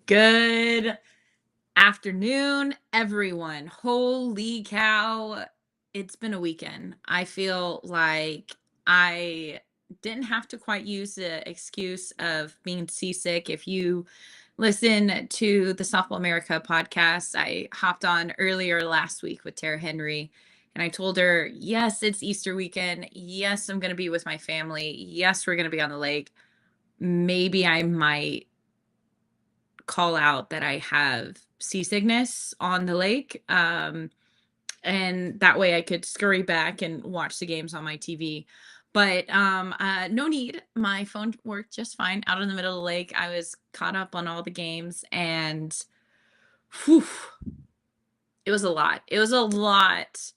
Good afternoon, everyone. Holy cow. It's been a weekend. I feel like I didn't have to quite use the excuse of being seasick. If you listen to the Softball America podcast, I hopped on earlier last week with Tara Henry and I told her, yes, it's Easter weekend. Yes, I'm going to be with my family. Yes, we're going to be on the lake. Maybe I might call out that I have seasickness on the lake. And that way I could scurry back and watch the games on my TV. But no need. My phone worked just fine out in the middle of the lake. I was caught up on all the games and whew, it was a lot. It was a lot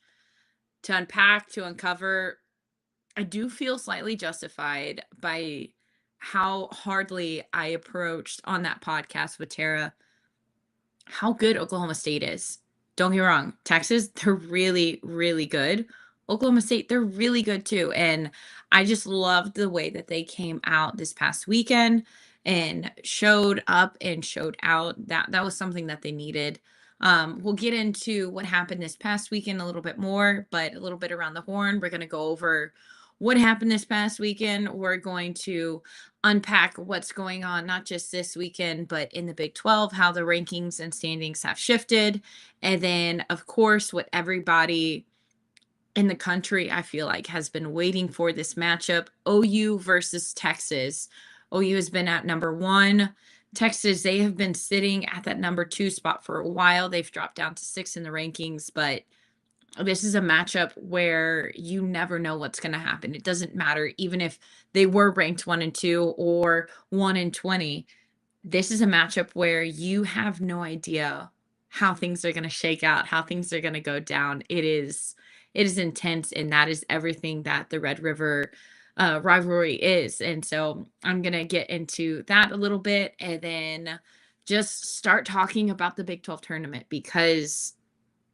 to unpack, to uncover. I do feel slightly justified by how hardly I approached on that podcast with Tara how good Oklahoma State is. Don't get me wrong. Texas, they're really, really good. Oklahoma State, they're really good too. And I just loved the way that they came out this past weekend and showed up and showed out. That was something that they needed. We'll get into what happened this past weekend a little bit more, but a little bit around the horn. We're going to go over what happened this past weekend. We're going to unpack what's going on, not just this weekend, but in the Big 12, how the rankings and standings have shifted. And then, of course, what everybody in the country, I feel like, has been waiting for this matchup, OU versus Texas. OU has been at number 1. Texas, they have been sitting at that number 2 spot for a while. They've dropped down to 6 in the rankings, but this is a matchup where you never know what's going to happen. It doesn't matter, even if they were ranked 1 and 2 or 1 and 20. This is a matchup where you have no idea how things are going to shake out, how things are going to go down. It is intense, and that is everything that the Red River rivalry is. And so I'm going to get into that a little bit and then just start talking about the Big 12 tournament, because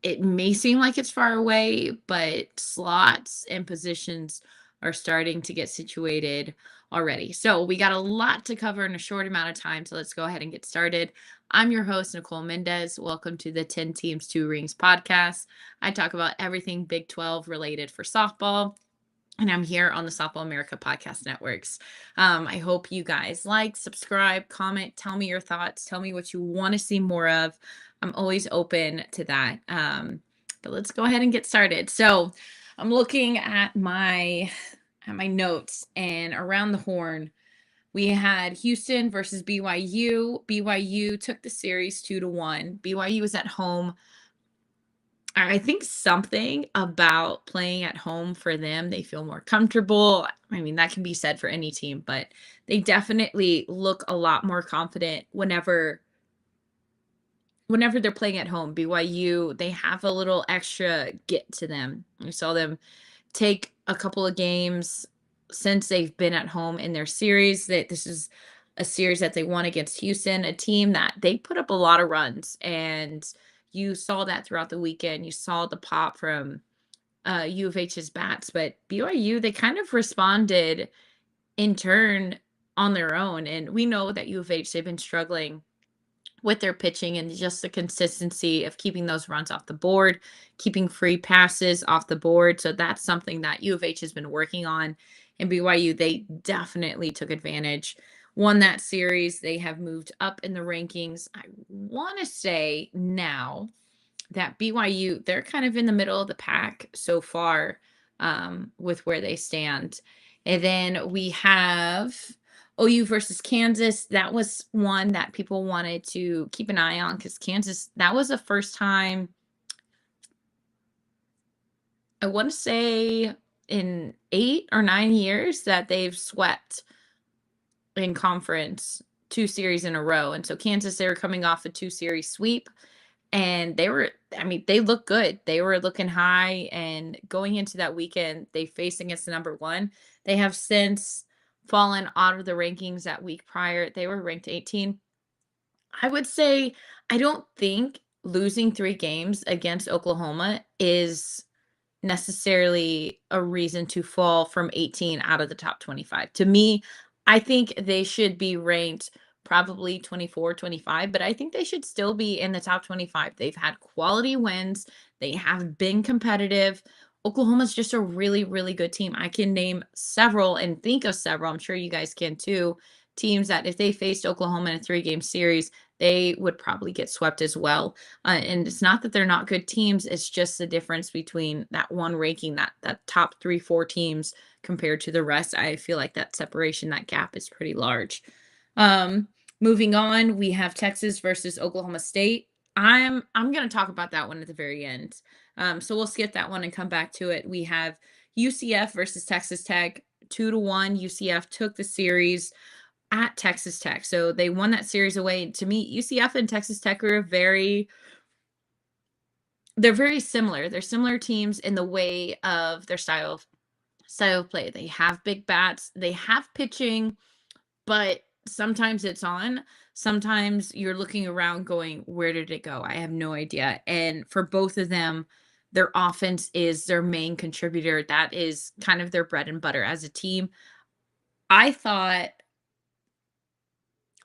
it may seem like it's far away, but slots and positions are starting to get situated already. So we got a lot to cover in a short amount of time. So let's go ahead and get started. I'm your host, Nicole Mendes. Welcome to the 10 Teams, 2 Rings podcast. I talk about everything Big 12 related for softball. And I'm here on the Softball America podcast networks. I hope you guys like, subscribe, comment, tell me your thoughts, tell me what you want to see more of. I'm always open to that. But let's go ahead and get started. So I'm looking at my notes, and around the horn, we had Houston versus BYU. BYU took the series 2-1. BYU was at home. I think something about playing at home for them, they feel more comfortable. I mean, that can be said for any team, but they definitely look a lot more confident whenever they're playing at home. BYU, they have a little extra get to them. We saw them take a couple of games since they've been at home in their series. That this is a series that they won against Houston, a team that they put up a lot of runs, and you saw that throughout the weekend. You saw the pop from U of H's bats, but BYU, they kind of responded in turn on their own. And we know that U of H, they've been struggling with their pitching and just the consistency of keeping those runs off the board, keeping free passes off the board. So that's something that U of H has been working on. And BYU, they definitely took advantage, won that series. They have moved up in the rankings. I want to say now that BYU, they're kind of in the middle of the pack so far with where they stand. And then we have OU versus Kansas. That was one that people wanted to keep an eye on, because Kansas, that was the first time, I want to say, in 8 or 9 years that they've swept in conference 2 series in a row. And so Kansas, they were coming off a 2-series sweep, and they were I mean, they look good. They were looking high, and going into that weekend, they faced against the number 1. They have since fallen out of the rankings that week prior. They were ranked 18. I would say I don't think losing 3 games against Oklahoma is necessarily a reason to fall from 18 out of the top 25. To me, I think they should be ranked probably 24, 25, but I think they should still be in the top 25. They've had quality wins, they have been competitive. Oklahoma's just a really, really good team. I can name several and think of several, I'm sure you guys can too, teams that if they faced Oklahoma in a 3-game series, they would probably get swept as well. And it's not that they're not good teams, it's just the difference between that one ranking, that top 3, 4 teams compared to the rest. I feel like that separation, that gap is pretty large. Um, Moving on, we have Texas versus Oklahoma State. I'm gonna talk about that one at the very end. So we'll skip that one and come back to it. We have UCF versus Texas Tech, 2-1. UCF took the series at Texas Tech. So they won that series away. To me, UCF and Texas Tech are they're very similar. They're similar teams in the way of their style of play. They have big bats, they have pitching, but sometimes it's on. Sometimes you're looking around going, where did it go? I have no idea. And for both of them, their offense is their main contributor. That is kind of their bread and butter as a team. I thought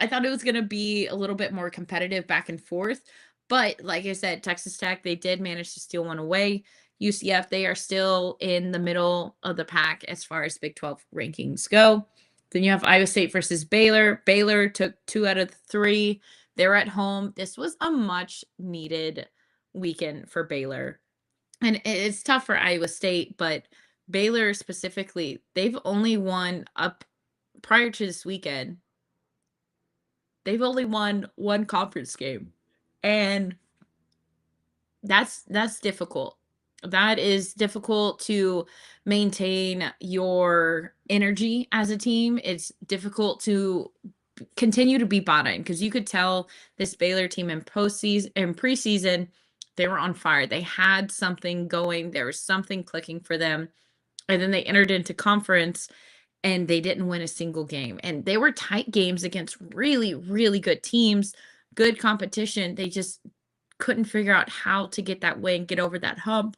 I thought it was gonna be a little bit more competitive back and forth, but like I said, Texas Tech, they did manage to steal one away. UCF, they are still in the middle of the pack as far as Big 12 rankings go. Then you have Iowa State versus Baylor. Baylor took 2 out of the 3. They're at home. This was a much needed weekend for Baylor. And it's tough for Iowa State, but Baylor specifically, they've only won up prior to this weekend. They've only won 1 conference game, and that's difficult. That is difficult to maintain your energy as a team. It's difficult to continue to be bought in because you could tell this Baylor team in preseason, they were on fire. They had something going. There was something clicking for them. And then they entered into conference and they didn't win a single game. And they were tight games against really, really good teams, good competition. They just couldn't figure out how to get that win, get over that hump.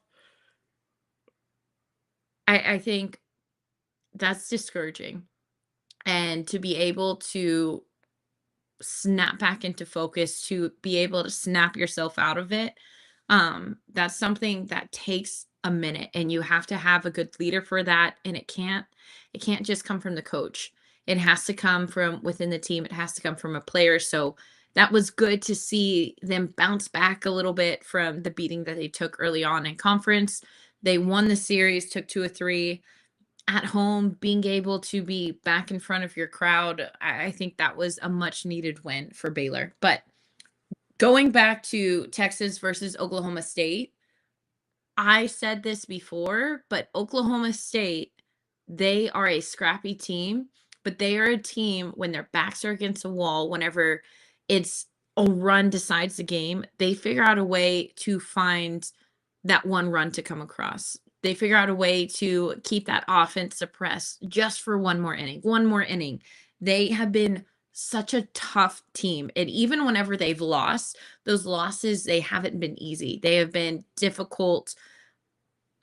I think that's discouraging. And to be able to snap back into focus, to be able to snap yourself out of it, that's something that takes a minute, and you have to have a good leader for that, and it can't just come from the coach. It has to come from within the team. It has to come from a player. So that was good to see them bounce back a little bit from the beating that they took early on in conference. They won the series, took 2 of 3 at home. Being able to be back in front of your crowd, I think that was a much needed win for Baylor. But going back to Texas versus Oklahoma State, I said this before, but Oklahoma State, they are a scrappy team, but they are a team when their backs are against the wall, whenever it's a run decides the game, they figure out a way to find that one run to come across. They figure out a way to keep that offense suppressed just for one more inning, one more inning. They have been such a tough team. And even whenever they've lost, those losses, they haven't been easy. They have been difficult,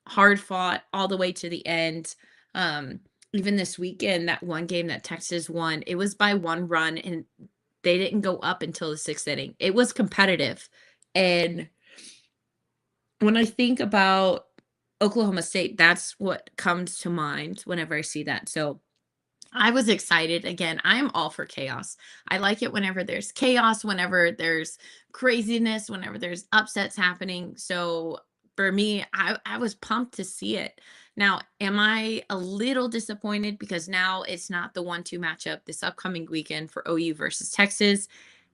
hard fought all the way to the end. Even this weekend, that one game that Texas won, it was by 1 run and they didn't go up until the 6th inning. It was competitive. And when I think about Oklahoma State, that's what comes to mind whenever I see that. So I was excited. Again, I'm all for chaos. I like it whenever there's chaos, whenever there's craziness, whenever there's upsets happening. So for me, I was pumped to see it. Now, am I a little disappointed because now it's not the 1-2 matchup this upcoming weekend for OU versus Texas?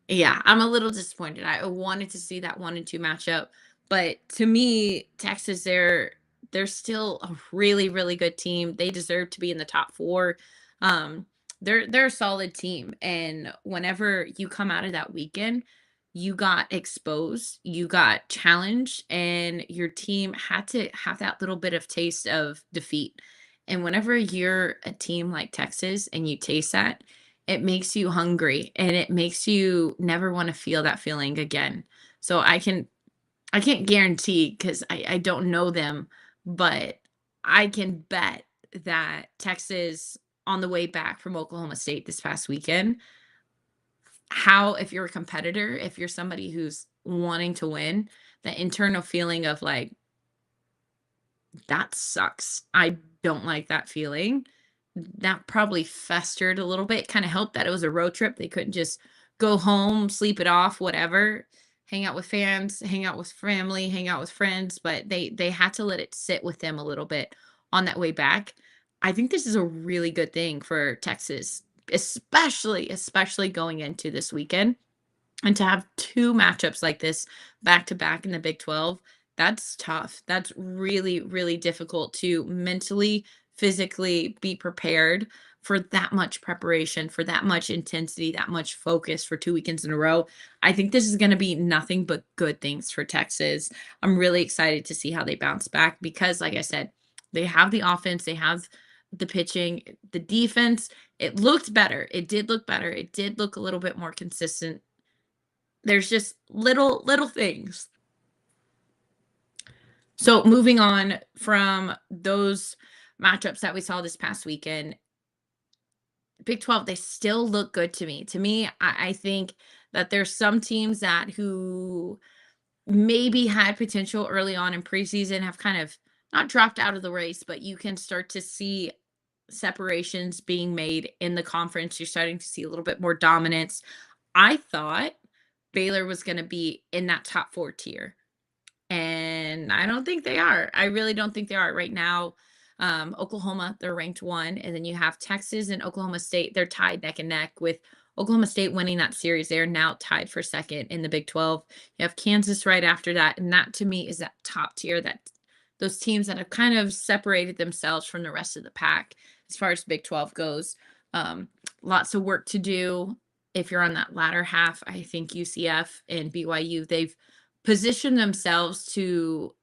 Yeah, I'm a little disappointed. I wanted to see that 1 and 2 matchup, but to me, Texas, they're still a really, really good team. They deserve to be in the top 4. Um, they're a solid team, and whenever you come out of that weekend, you got exposed, you got challenged, and your team had to have that little bit of taste of defeat. And whenever you're a team like Texas and you taste that, it makes you hungry and it makes you never want to feel that feeling again. So I can't guarantee because I don't know them, but I can bet that Texas on the way back from Oklahoma State this past weekend, how if you're a competitor, if you're somebody who's wanting to win, the internal feeling of like, that sucks. I don't like that feeling. That probably festered a little bit, kinda helped that it was a road trip, they couldn't just go home, sleep it off, whatever, hang out with fans, hang out with family, hang out with friends, but they had to let it sit with them a little bit on that way back. I think this is a really good thing for Texas, especially going into this weekend. And to have 2 matchups like this back to back in the Big 12, that's tough. That's really, really difficult to mentally, physically be prepared for that much preparation, for that much intensity, that much focus for 2 weekends in a row. I think this is gonna be nothing but good things for Texas. I'm really excited to see how they bounce back because, like I said, they have the offense, they have the pitching, the defense, it looked better. It did look better. It did look a little bit more consistent. There's just little things. So moving on from those matchups that we saw this past weekend, Big 12, they still look good to me. To me, I think that there's some teams that who maybe had potential early on in preseason have kind of not dropped out of the race, but you can start to see separations being made in the conference. You're starting to see a little bit more dominance. I thought Baylor was going to be in that top 4 tier. And I don't think they are. I really don't think they are right now. Oklahoma, they're ranked 1, and then you have Texas and Oklahoma State. They're tied neck and neck with Oklahoma State winning that series. They are now tied for 2nd in the Big 12. You have Kansas right after that, and that to me is that top tier, that those teams that have kind of separated themselves from the rest of the pack as far as Big 12 goes. Lots of work to do if you're on that latter half. I think UCF and BYU, they've positioned themselves to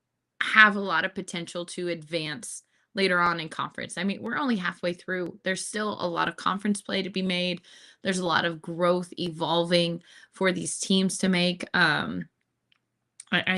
have a lot of potential to advance later on in conference. I mean, we're only halfway through. There's still a lot of conference play to be made. There's a lot of growth evolving for these teams to make. I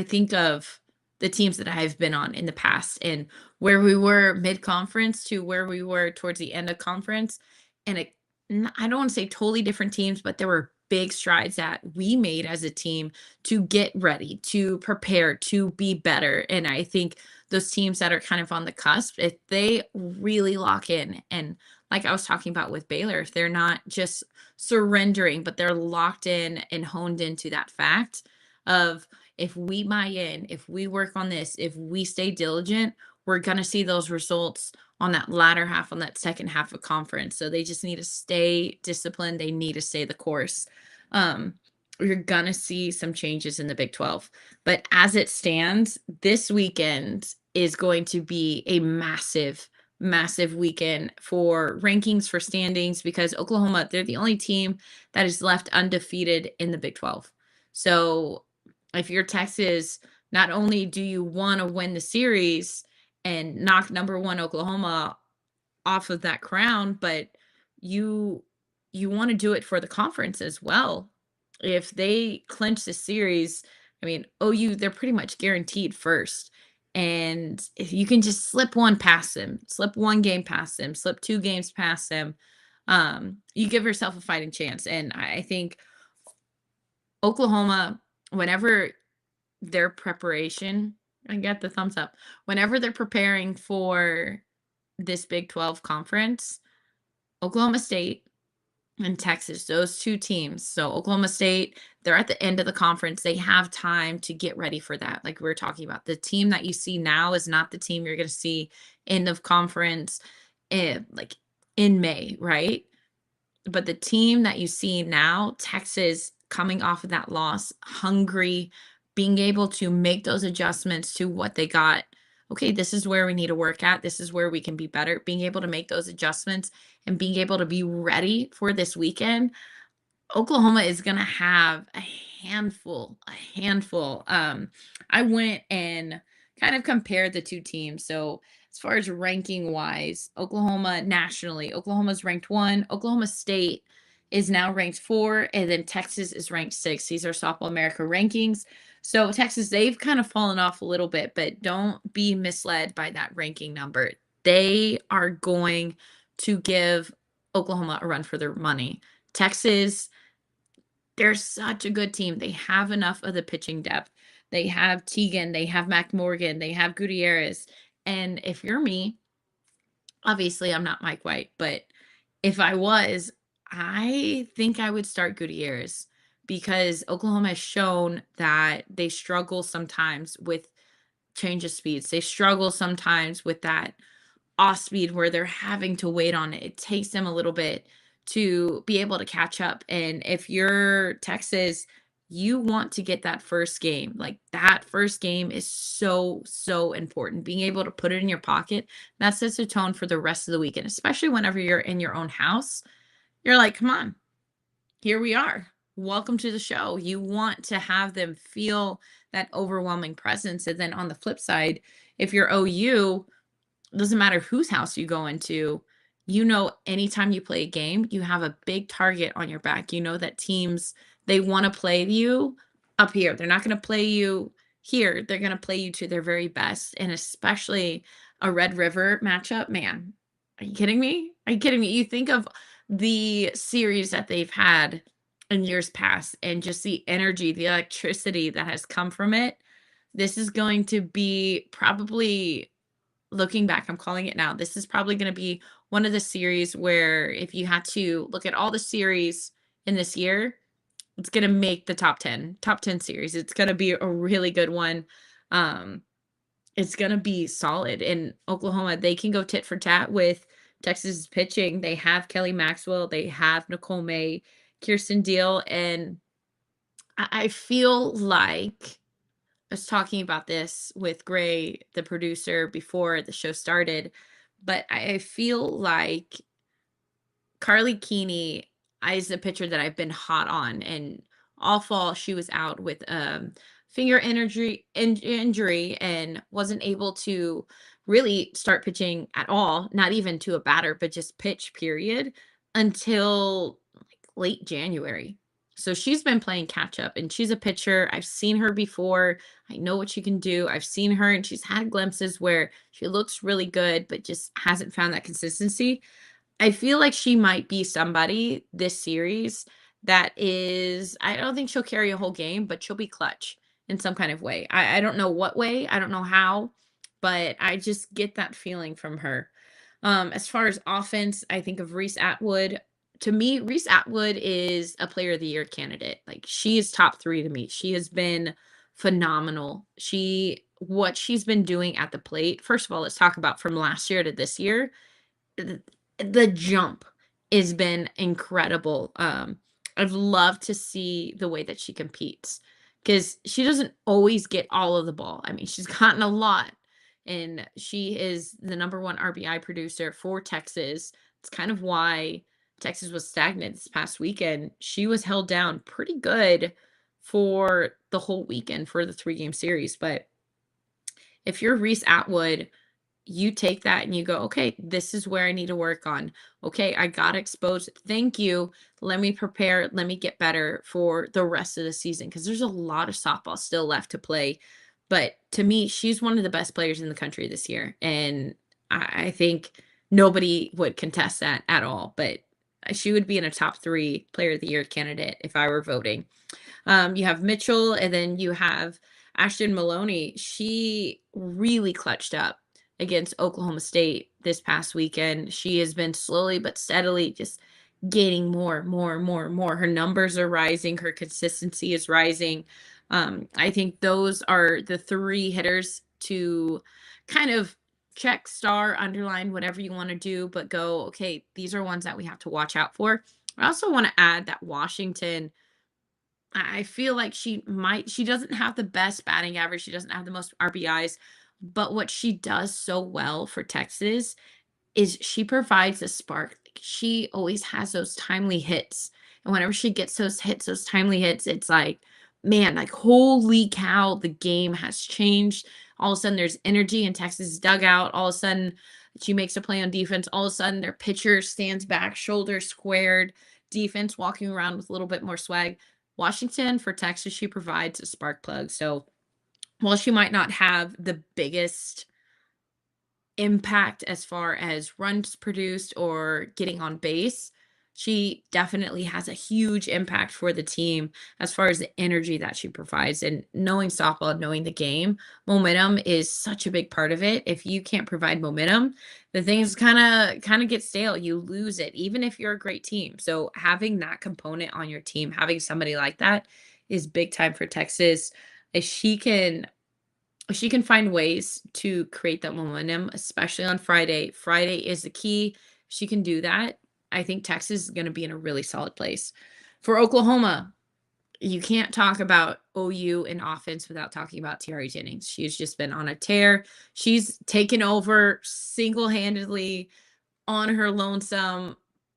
think of the teams that I've been on in the past and where we were mid-conference to where we were towards the end of conference, and I don't want to say totally different teams, but there were big strides that we made as a team to get ready, to prepare, to be better. And I think those teams that are kind of on the cusp, if they really lock in, and like I was talking about with Baylor, if they're not just surrendering, but they're locked in and honed into that fact of, if we buy in, if we work on this, if we stay diligent, we're going to see those results on that latter half, on that second half of conference. So they just need to stay disciplined. They need to stay the course. Um, you're going to see some changes in the Big 12. But as it stands, this weekend is going to be a massive, massive weekend for rankings, for standings, because Oklahoma, they're the only team that is left undefeated in the Big 12. So if you're Texas, not only do you want to win the series and knock number 1 Oklahoma off of that crown, but you you want to do it for the conference as well. If they clinch the series, I mean, OU, they're pretty much guaranteed first. And if you can just slip one past them, slip one game past them, slip 2 games past them, you give yourself a fighting chance. And I think Oklahoma, whenever their preparation, I get the thumbs up. Whenever they're preparing for this Big 12 conference, Oklahoma State and Texas, those 2 teams. So Oklahoma State, they're at the end of the conference. They have time to get ready for that. Like we were talking about, the team that you see now is not the team you're going to see end of conference like in May, right? But the team that you see now, Texas, coming off of that loss, hungry, being able to make those adjustments to what they got. Okay, this is where we need to work at. This is where we can be better. Being able to make those adjustments and being able to be ready for this weekend. Oklahoma is gonna have a handful. I went and kind of compared the 2 teams. So, as far as ranking wise, Oklahoma nationally, Oklahoma's ranked 1, Oklahoma State is now ranked 4, and then Texas is ranked 6. These are Softball America rankings. So, Texas, they've kind of fallen off a little bit, but don't be misled by that ranking number. They are going to give Oklahoma a run for their money. Texas, they're such a good team. They have enough of the pitching depth. They have Teagan, they have Mac Morgan, they have Gutierrez. And if you're me, obviously I'm not Mike White, but if I was, I think I would start Gutierrez because Oklahoma has shown that they struggle sometimes with change of speeds. They struggle sometimes with that off speed where they're having to wait on it. It takes them a little bit to be able to catch up. And if you're Texas, you want to get that first game. Like that first game is so, so important. Being able to put it in your pocket, that sets a tone for the rest of the weekend, especially whenever you're in your own house. You're like, come on, here we are. Welcome to the show. You want to have them feel that overwhelming presence. And then on the flip side, if you're OU, doesn't matter whose house you go into, anytime you play a game, you have a big target on your back. You know that teams, they want to play you up here. They're not going to play you here. They're going to play you to their very best. And especially a Red River matchup, man. Are you kidding me? Are you kidding me? You think of the series that they've had in years past and just the energy, the electricity that has come from it. This is going to be probably, looking back, I'm calling it now. This is probably going to be one of the series where if you had to look at all the series in this year, it's going to make the top 10 series. It's going to be a really good one. Um, it's going to be solid. In Oklahoma, they can go tit for tat with Texas pitching. They have Kelly Maxwell, they have Nicole May, Kirsten Deal, and I feel like I was talking about this with Gray, the producer, before the show started, but I feel like Carly Keeney is a pitcher that I've been hot on, and all fall she was out with finger injury and wasn't able to really start pitching at all, not even to a batter, but just pitch period until like late January. So she's been playing catch up and she's a pitcher. I've seen her before. I know what she can do. I've seen her and she's had glimpses where she looks really good, but just hasn't found that consistency. I feel like she might be somebody this series that is, I don't think she'll carry a whole game, but she'll be clutch in some kind of way. I don't know what way, I don't know how, but I just get that feeling from her. As far as offense, I think of Reese Atwood. To me, Reese Atwood is a player of the year candidate. Like she is top 3 to me. She has been phenomenal. What she's been doing at the plate. First of all, let's talk about from last year to this year, the jump has been incredible. I've loved to see the way that she competes because she doesn't always get all of the ball. I mean, she's gotten a lot, and she is the number 1 RBI producer for Texas. It's kind of why Texas was stagnant this past weekend. She was held down pretty good for the whole weekend for the 3-game series. But if you're Reese Atwood, you take that and you go, okay, this is where I need to work on. Okay, I got exposed. Thank you. Let me prepare. Let me get better for the rest of the season because there's a lot of softball still left to play. But to me, she's one of the best players in the country this year. And I think nobody would contest that at all. But she would be in a top 3 player of the year candidate if I were voting. You have Mitchell, and then you have Ashton Maloney. She really clutched up against Oklahoma State this past weekend. She has been slowly but steadily just gaining more. Her numbers are rising. Her consistency is rising. I think those are the 3 hitters to kind of check, star, underline, whatever you want to do, but go, okay, these are ones that we have to watch out for. I also want to add that Washington, I feel like she doesn't have the best batting average. She doesn't have the most RBIs, but what she does so well for Texas is she provides a spark. Like, she always has those timely hits. And whenever she gets those hits, those timely hits, it's like, man, like, holy cow, the game has changed. All of a sudden, there's energy in Texas' dugout. All of a sudden, she makes a play on defense. All of a sudden, their pitcher stands back, shoulders squared, defense walking around with a little bit more swag. Washington, for Texas, she provides a spark plug. So while she might not have the biggest impact as far as runs produced or getting on base, she definitely has a huge impact for the team as far as the energy that she provides. And knowing softball, knowing the game, momentum is such a big part of it. If you can't provide momentum, the things kind of get stale. You lose it, even if you're a great team. So having that component on your team, having somebody like that is big time for Texas. If she can find ways to create that momentum, especially on Friday. Friday is the key. She can do that. I think Texas is going to be in a really solid place. For Oklahoma, you can't talk about OU in offense without talking about Tiare Jennings. She's just been on a tear. She's taken over single-handedly on her lonesome,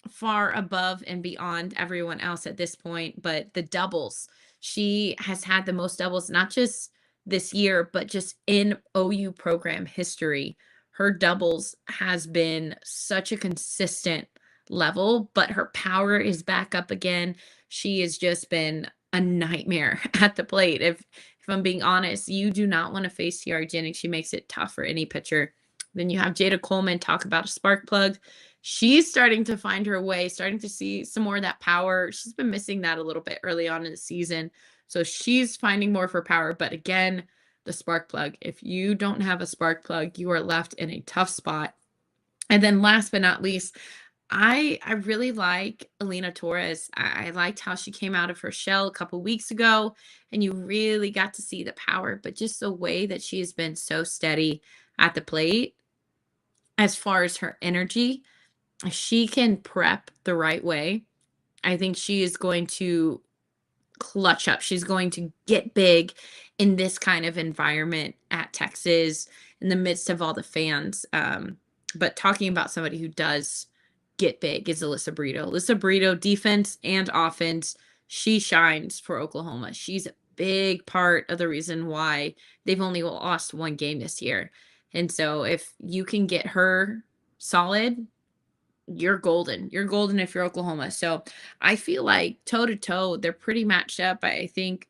far above and beyond everyone else at this point. But the doubles, she has had the most doubles, not just this year, but just in OU program history. Her doubles has been such a consistent level, but her power is back up again. She has just been a nightmare at the plate. If I'm being honest, you do not want to face Tiara Jennings. She makes it tough for any pitcher. Then you have Jada Coleman, talk about a spark plug. She's starting to find her way, starting to see some more of that power. She's been missing that a little bit early on in the season. So she's finding more of her power. But again, the spark plug. If you don't have a spark plug, you are left in a tough spot. And then last but not least, I really like Alina Torres. I liked how she came out of her shell a couple weeks ago, and you really got to see the power, but just the way that she has been so steady at the plate as far as her energy, if she can prep the right way, I think she is going to clutch up. She's going to get big in this kind of environment at Texas in the midst of all the fans. But talking about somebody who does get big is Alyssa Brito. Alyssa Brito, defense and offense, she shines for Oklahoma. She's a big part of the reason why they've only lost one game this year. And so if you can get her solid, you're golden. You're golden if you're Oklahoma. So I feel like toe to toe, they're pretty matched up. I think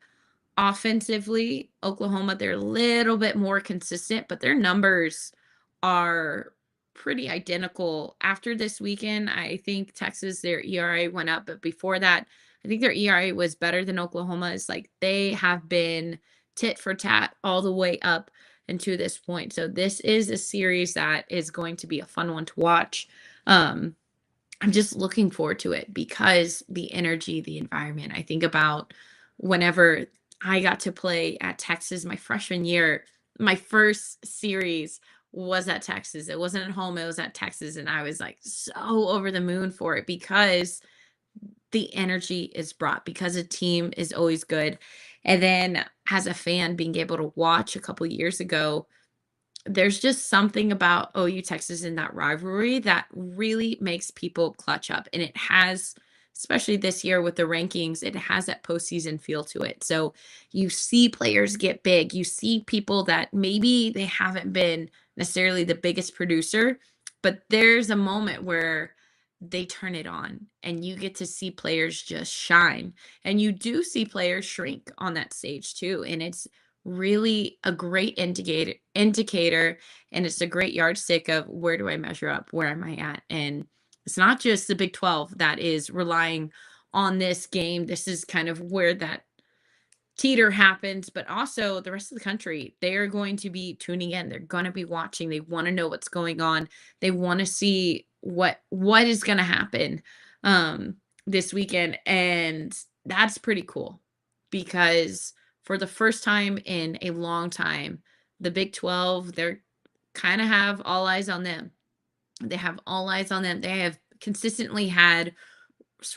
offensively, Oklahoma, they're a little bit more consistent, but their numbers are pretty identical. After this weekend, I think Texas, their ERA went up, but before that, I think their ERA was better than Oklahoma's. Like they have been tit for tat all the way up and to this point. So this is a series that is going to be a fun one to watch. Um, I'm just looking forward to it because the energy, the environment. I think about whenever I got to play at Texas my freshman year, my first series was at Texas. It wasn't at home, it was at Texas. And I was like so over the moon for it because the energy is brought, because a team is always good. And then as a fan, being able to watch a couple years ago, there's just something about OU Texas in that rivalry that really makes people clutch up. And it has, especially this year with the rankings, it has that postseason feel to it. So you see players get big. You see people that maybe they haven't been necessarily the biggest producer, but there's a moment where they turn it on and you get to see players just shine. And you do see players shrink on that stage too. And it's really a great indicator, and it's a great yardstick of where do I measure up, where am I at. And it's not just the Big 12 that is relying on this game. This is kind of where that teeter happens, but also the rest of the country, they are going to be tuning in. They're going to be watching. They want to know what's going on. They want to see what is going to happen this weekend. And that's pretty cool because for the first time in a long time, the Big 12, they're kind of have all eyes on them. They have all eyes on them. They have consistently had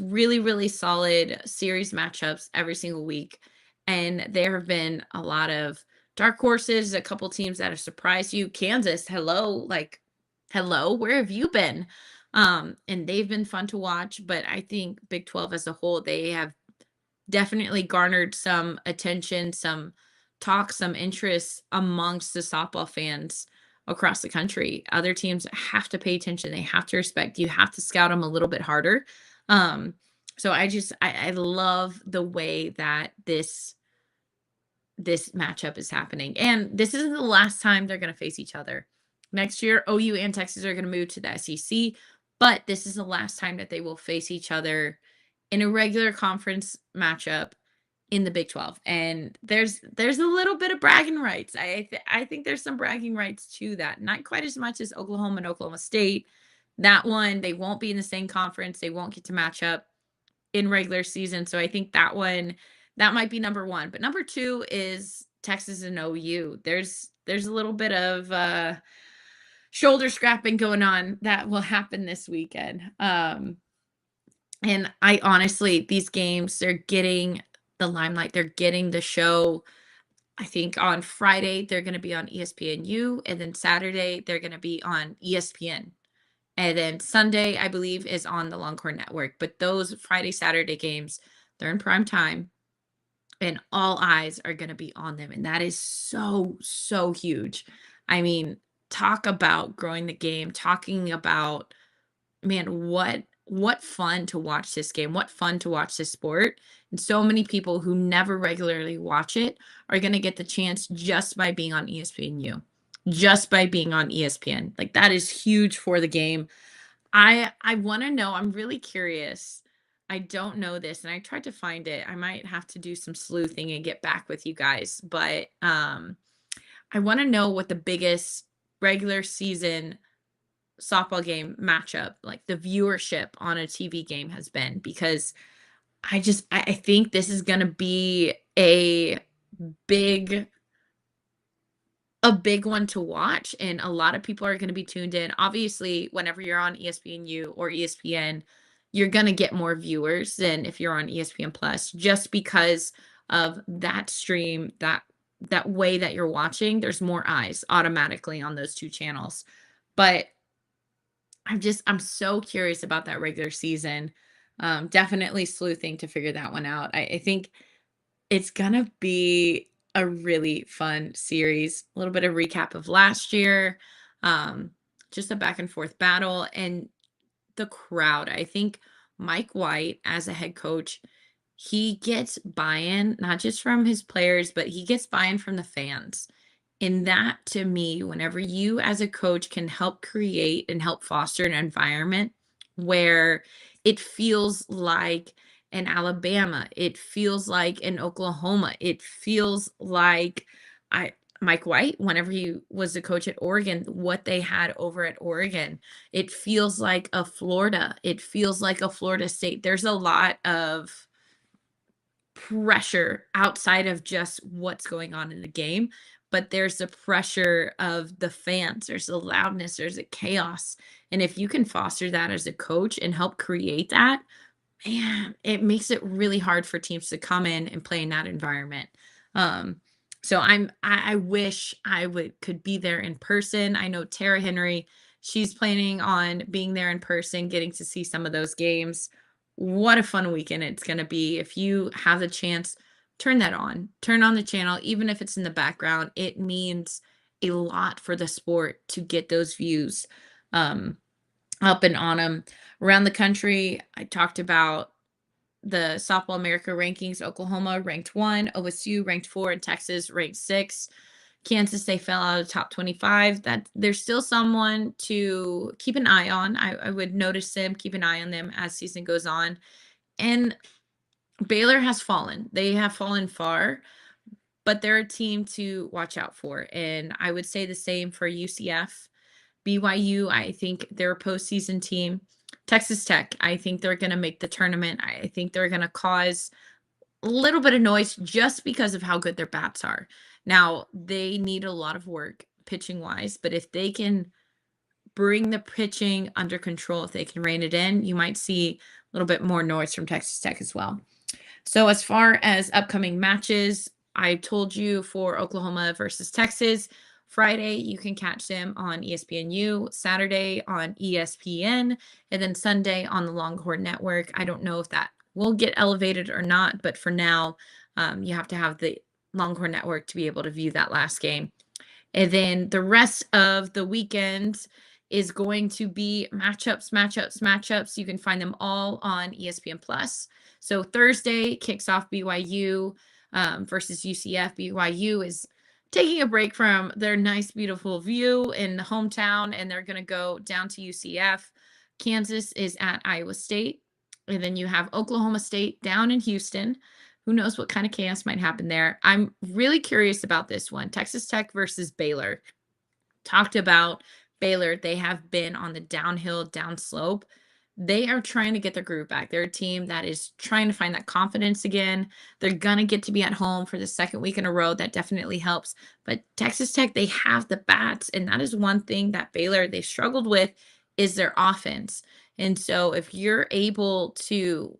really, really solid series matchups every single week. And there have been a lot of dark horses, a couple teams that have surprised you. Kansas, hello, like, hello, where have you been? And they've been fun to watch, but I think Big 12 as a whole, they have definitely garnered some attention, some talk, some interest amongst the softball fans across the country. Other teams have to pay attention. They have to respect. You have to scout them a little bit harder. Um, so I love the way that this matchup is happening. And this isn't the last time they're going to face each other. Next year, OU and Texas are going to move to the SEC, but this is the last time that they will face each other in a regular conference matchup in the Big 12. And there's a little bit of bragging rights. I think there's some bragging rights to that. Not quite as much as Oklahoma and Oklahoma State. That one, they won't be in the same conference. They won't get to match up in regular season. So I think that one, that might be number one. But number two is Texas and OU. There's a little bit of shoulder scrapping going on that will happen this weekend. And I honestly, these games, they're getting the limelight, they're getting the show. I think on Friday they're going to be on ESPNU, and then Saturday they're going to be on ESPN. And then Sunday, I believe, is on the Longhorn Network. But those Friday, Saturday games, they're in prime time, and all eyes are going to be on them. And that is so, so huge. I mean, talk about growing the game, talking about, man, what fun to watch this game, what fun to watch this sport. And so many people who never regularly watch it are going to get the chance just by being on ESPNU, just by being on ESPN. Like, that is huge for the game. I want to know, I'm really curious. I don't know this, and I tried to find it. I might have to do some sleuthing and get back with you guys, but I want to know what the biggest regular season softball game matchup, like the viewership on a TV game has been, because I think this is going to be big a big one to watch, and a lot of people are going to be tuned in. Obviously, whenever you're on ESPNU or ESPN, you're going to get more viewers than if you're on ESPN Plus, just because of that stream, that way that you're watching. There's more eyes automatically on those two channels. But I'm so curious about that regular season. Definitely sleuthing to figure that one out. I think it's gonna be a really fun series. A little bit of recap of last year, um, just a back and forth battle, and the crowd. I think Mike White, as a head coach, he gets buy-in not just from his players, but he gets buy-in from the fans. And that, to me, whenever you as a coach can help create and help foster an environment where it feels like in Alabama, it feels like in Oklahoma, it feels like I Mike White, whenever he was the coach at Oregon, what they had over at Oregon, it feels like a Florida. It feels like a Florida State. There's a lot of pressure outside of just what's going on in the game, but there's the pressure of the fans, there's the loudness, there's a chaos. And if you can foster that as a coach and help create that, man, it makes it really hard for teams to come in and play in that environment. Um, so I wish I could be there in person. I know Tara Henry, she's planning on being there in person, getting to see some of those games. What a fun weekend it's going to be. If you have the chance, turn that on. Turn on the channel, even if it's in the background. It means a lot for the sport to get those views up and on them. Around the country, I talked about the Softball America rankings. Oklahoma ranked 1, OSU ranked 4, and Texas ranked 6. Kansas, they fell out of the top 25. That there's still someone to keep an eye on. I would notice them, keep an eye on them as season goes on. And Baylor has fallen. They have fallen far, but they're a team to watch out for. And I would say the same for UCF. BYU, I think they're a postseason team. Texas Tech, I think they're going to make the tournament. I think they're going to cause a little bit of noise just because of how good their bats are. Now, they need a lot of work pitching wise, but if they can bring the pitching under control, if they can rein it in, you might see a little bit more noise from Texas Tech as well. So as far as upcoming matches, I told you for Oklahoma versus Texas, Friday, you can catch them on ESPNU, Saturday on ESPN, and then Sunday on the Longhorn Network. I don't know if that will get elevated or not, but for now, you have to have the Longhorn Network to be able to view that last game. And then the rest of the weekend is going to be matchups, matchups, matchups. You can find them all on ESPN Plus. So Thursday kicks off BYU versus UCF. BYU is taking a break from their nice, beautiful view in the hometown, and they're going to go down to UCF. Kansas is at Iowa State. And then you have Oklahoma State down in Houston. Who knows what kind of chaos might happen there? I'm really curious about this one. Texas Tech versus Baylor. Talked about Baylor. They have been on the downhill, downslope. They are trying to get their groove back. They're a team that is trying to find that confidence again. They're going to get to be at home for the second week in a row. That definitely helps. But Texas Tech, they have the bats. And that is one thing that Baylor, they struggled with is their offense. And so if you're able to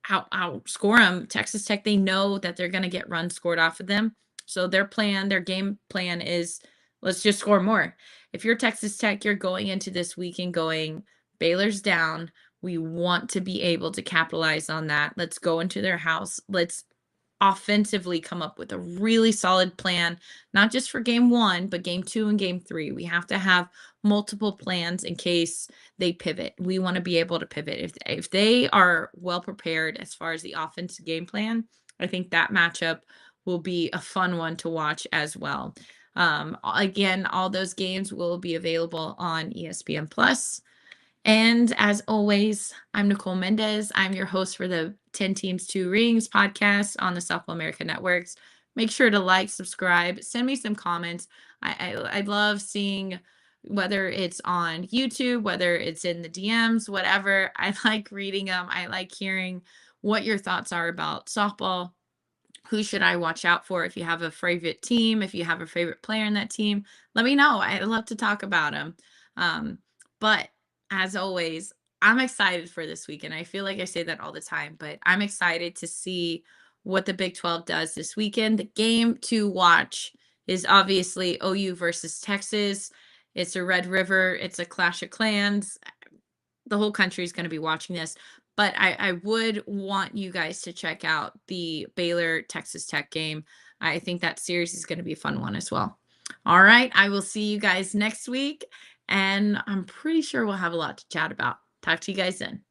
outscore them, Texas Tech, they know that they're going to get runs scored off of them. So their game plan is let's just score more. If you're Texas Tech, you're going into this weekend going, Baylor's down. We want to be able to capitalize on that. Let's go into their house. Let's offensively come up with a really solid plan, not just for game 1, but game 2 and game 3. We have to have multiple plans in case they pivot. We want to be able to pivot. If they are well prepared as far as the offensive game plan, I think that matchup will be a fun one to watch as well. Again, all those games will be available on ESPN Plus. And as always, I'm Nicole Mendes. I'm your host for the 10 Teams, 2 Rings podcast on the Softball America Networks. Make sure to like, subscribe, send me some comments. I love seeing whether it's on YouTube, whether it's in the DMs, whatever. I like reading them. I like hearing what your thoughts are about softball. Who should I watch out for? If you have a favorite team, if you have a favorite player in that team, let me know. I love to talk about them. But as always, I'm excited for this weekend. I feel like I say that all the time, but I'm excited to see what the Big 12 does this weekend. The game to watch is obviously OU versus Texas. It's a Red River. It's a clash of clans. The whole country is going to be watching this. But I would want you guys to check out the Baylor Texas Tech game. I think that series is going to be a fun one as well. All right. I will see you guys next week. And I'm pretty sure we'll have a lot to chat about. Talk to you guys then.